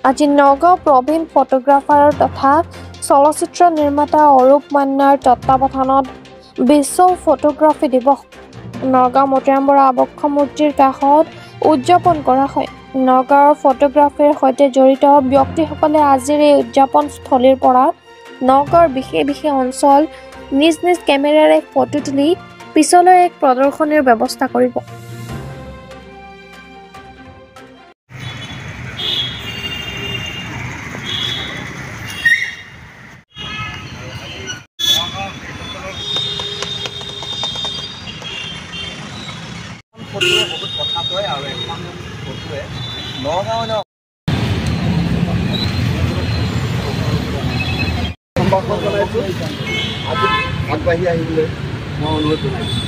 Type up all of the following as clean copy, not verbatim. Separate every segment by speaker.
Speaker 1: আজি নগাঁও প্ৰবীণ ফটোগ্ৰাফাৰ তথা চলচ্চিত্ৰ নিৰ্মাতা অৰূপ মান্নাৰ তত্বাৱধানত বিশ্ব ফটোগ্ৰাফী দিৱস নগাঁও মতিৰাম বৰা আবক্ষ মূৰ্তিৰ কাষত উদযাপন কৰা হয়। নগাঁৱৰ ফটোগ্ৰাফীৰ সৈতে জড়িত ব্যক্তিসকলে আজিৰ এই উদযাপন স্থলীৰ পৰা নগাঁৱৰ বিশেষ বিশেষ অঞ্চল নিজ নিজ কেমেৰাৰে ফটো তুলি পিছলৈ এক প্ৰদৰ্শনীৰ ব্যৱস্থা কৰিব।
Speaker 2: ফটোৱে বহুত কথা কয় আৰু এখন ফটোৱে নগাঁও সম্ভাষণ জনাইছোঁ। আজি আগবাঢ়ি আহিবলৈ মই অনুৰোধ জনাইছোঁ।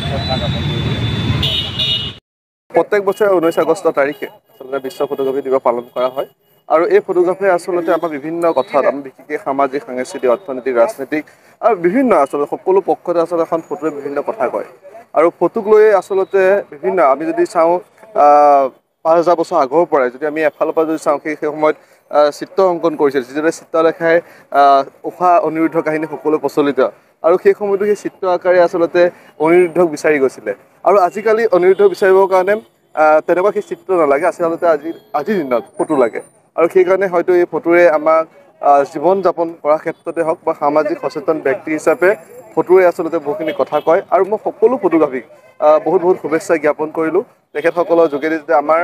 Speaker 2: প্ৰত্যেক বছৰে 19 আগষ্ট তাৰিখে আচলতে বিশ্ব ফটোগ্ৰাফী দিৱস পালন কৰা হয় আৰু এই ফটোগ্ৰাফীয়ে আচলতে আমাৰ বিভিন্ন কথাত আমি বিশেষকৈ সামাজিক, সাংস্কৃতিক, অৰ্থনৈতিক, ৰাজনৈতিক আৰু বিভিন্ন আচলতে সকলো পক্ষতে আচলতে এখন ফটোৱে বিভিন্ন কথা কয় আৰু ফটোক লৈ আচলতে বিভিন্ন আমি যদি চাওঁ 5000 বছৰ আগৰ পৰাই যদি আমি এফালৰ পৰা যদি চাওঁ সেই সময়ত চিত্ৰ অংকন কৰিছিল, যিদৰে চিত্ৰলেখাই উষা অনিৰুদ্ধ কাহিনী সকলো প্ৰচলিত আৰু সেই সময়তো সেই চিত্ৰ আকাৰে আচলতে অনিৰুদ্ধক বিচাৰি গৈছিলে আৰু আজিকালি অনিৰুদ্ধ বিচাৰিবৰ কাৰণে তেনেকুৱা সেই চিত্ৰ নালাগে, আচলতে আজিৰ দিনত ফটো লাগে আৰু সেইকাৰণে হয়তো এই ফটোৰে আমাক জীৱন যাপন কৰাৰ ক্ষেত্ৰতে হওক বা সামাজিক সচেতন ব্যক্তি হিচাপে ফটোৰে আচলতে বহুখিনি কথা কয় আৰু মই সকলো ফটোগ্ৰাফীক বহুত বহুত শুভেচ্ছা জ্ঞাপন কৰিলোঁ। তেখেতসকলৰ যোগেদি যাতে আমাৰ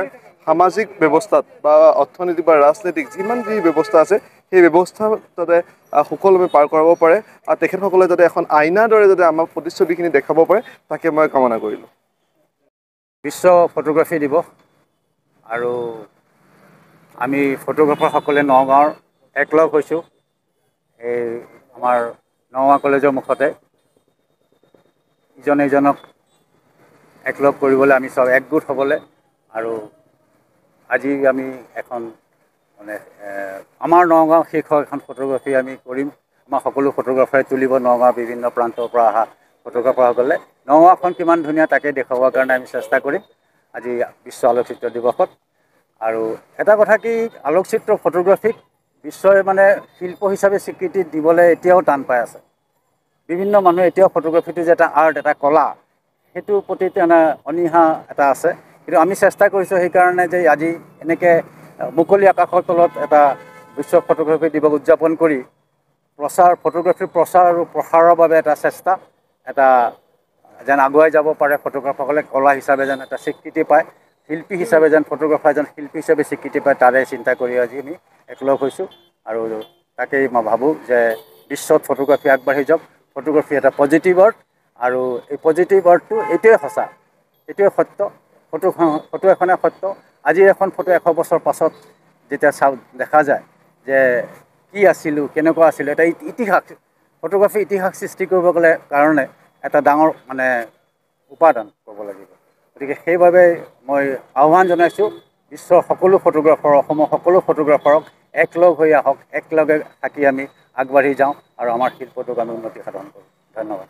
Speaker 2: সামাজিক ব্যৱস্থাত বা অৰ্থনৈতিক বা ৰাজনৈতিক যিমান যি ব্যৱস্থা আছে সেই ব্যৱস্থা যাতে সুকলমে পাৰ কৰাব পাৰে আৰু তেখেতসকলে যাতে এখন আইনাৰ দৰে যাতে আমাক প্ৰতিচ্ছবিখিনি দেখাব পাৰে তাকে মই কামনা কৰিলোঁ।
Speaker 3: বিশ্ব ফটোগ্ৰাফী দিৱস আৰু আমি ফটোগ্ৰাফাৰসকলে নগাঁৱৰ একলগ হৈছোঁ এই আমাৰ নগাঁও কলেজৰ মুখতে ইজনে ইজনক একলগ কৰিবলৈ আমি চব একগোট হ'বলৈ আৰু আজি আমি এখন মানে আমাৰ নগাঁও শীৰ্ষক এখন ফটোগ্ৰাফী আমি কৰিম। আমাৰ সকলো ফটোগ্ৰাফাৰে তুলিব নগাঁৱৰ বিভিন্ন প্ৰান্তৰ পৰা অহা ফটোগ্ৰাফাৰসকলে নগাঁওখন কিমান ধুনীয়া তাকে দেখুৱাবৰ কাৰণে আমি চেষ্টা কৰিম আজি বিশ্ব আলোকচিত্ৰ দিৱসত। আৰু এটা কথা কি আলোকচিত্ৰ ফটোগ্ৰাফীক বিশ্বই মানে শিল্প হিচাপে স্বীকৃতি দিবলৈ এতিয়াও টান পাই আছে। বিভিন্ন মানুহে এতিয়াও ফটোগ্ৰাফীটো যে এটা আৰ্ট, এটা কলা, সেইটোৰ প্ৰতি তেনে অনীহা এটা আছে। কিন্তু আমি চেষ্টা কৰিছোঁ সেইকাৰণে যে আজি এনেকৈ মুকলি আকাশৰ তলত এটা বিশ্ব ফটোগ্ৰাফী দিৱস উদযাপন কৰি ফটোগ্ৰাফীৰ প্ৰচাৰ আৰু প্ৰসাৰৰ বাবে এটা চেষ্টা এটা যেন আগুৱাই যাব পাৰে, ফটোগ্ৰাফাৰসকলে কলা হিচাপে যেন এটা স্বীকৃতি পায়, শিল্পী হিচাপে যেন ফটোগ্ৰাফাৰ এজন শিল্পী হিচাপে স্বীকৃতি পায়, তাৰে চিন্তা কৰি আজি আমি একলগ হৈছোঁ আৰু তাকেই মই ভাবোঁ যে বিশ্বত ফটোগ্ৰাফী আগবাঢ়ি যাওক। ফটোগ্ৰাফী এটা পজিটিভ আৰ্ট আৰু এই পজিটিভ আৰ্টটো এইটোৱে সঁচা, এইটোৱে সত্য। ফটো এখনে সত্য। আজিৰ এখন ফটো 100 বছৰ পাছত যেতিয়া দেখা যায় যে কি আছিলোঁ, কেনেকুৱা আছিলোঁ, এটা ইতিহাস, ফটোগ্ৰাফী ইতিহাস সৃষ্টি কৰিব গ'লে কাৰণে এটা ডাঙৰ মানে উপাদান ক'ব লাগিব। গতিকে সেইবাবে মই আহ্বান জনাইছোঁ বিশ্বৰ সকলো ফটোগ্ৰাফাৰ, অসমৰ সকলো ফটোগ্ৰাফাৰক একলগ হৈ আহক, একলগে থাকি আমি আগবাঢ়ি যাওঁ আৰু আমাৰ শিল্পটোক আমি উন্নতি সাধন কৰোঁ। ধন্যবাদ।